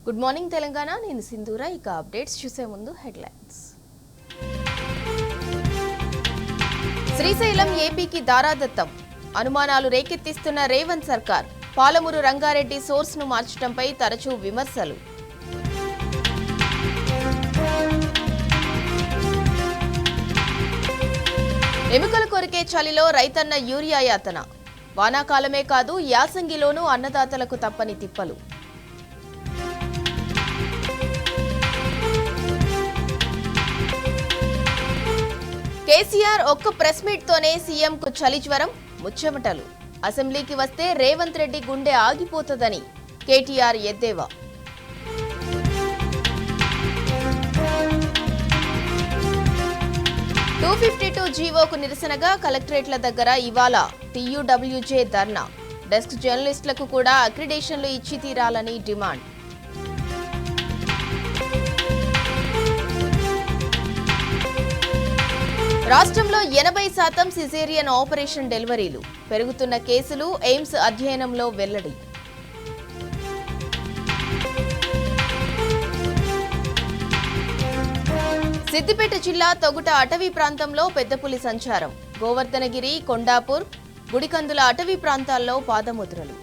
Good morning Telangana, నేను సింధూర. ఇక అప్డేట్స్ చూసే ముందు హెడ్లైన్స్. శ్రీశైలం ఏపీకి దారాదత్తం, అనుమానాలు రేకెత్తిస్తున్న రేవంత్ సర్కార్. పాలమూరు రంగారెడ్డి సోర్స్ ను మార్చడంపై తరచూ విమర్శలు. ఎముకల కొరికే చలిలో రైతన్న యూరియా యాతన. వానాకాలమే కాదు, యాసంగిలోనూ అన్నదాతలకు తప్పని తిప్పలు. కేసీఆర్ ఒక్క ప్రెస్ మీట్ తోనే సీఎంకు చలి జ్వరం, ముచ్చెమటలు. అసెంబ్లీకి వస్తే రేవంత్ రెడ్డి గుండె ఆగిపోతుందని కేటీఆర్ ఎద్దేవా. జీవోకు నిరసనగా కలెక్టరేట్ల దగ్గర ఇవాళ టీయూడబ్ల్యూజే ధర్నా. డెస్క్ జర్నలిస్టులకు కూడా అక్రిడేషన్లు ఇచ్చి తీరాలని డిమాండ్. రాష్ట్రంలో 80% సిజేరియన్ ఆపరేషన్ డెలివరీలు. పెరుగుతున్న కేసులు, ఎయిమ్స్ అధ్యయనంలో వెల్లడి. సిద్దిపేట జిల్లా తొగుట అటవీ ప్రాంతంలో పెద్దపులి సంచారం. గోవర్ధనగిరి, కొండాపూర్, గుడికందుల అటవీ ప్రాంతాల్లో పాదముద్రలు.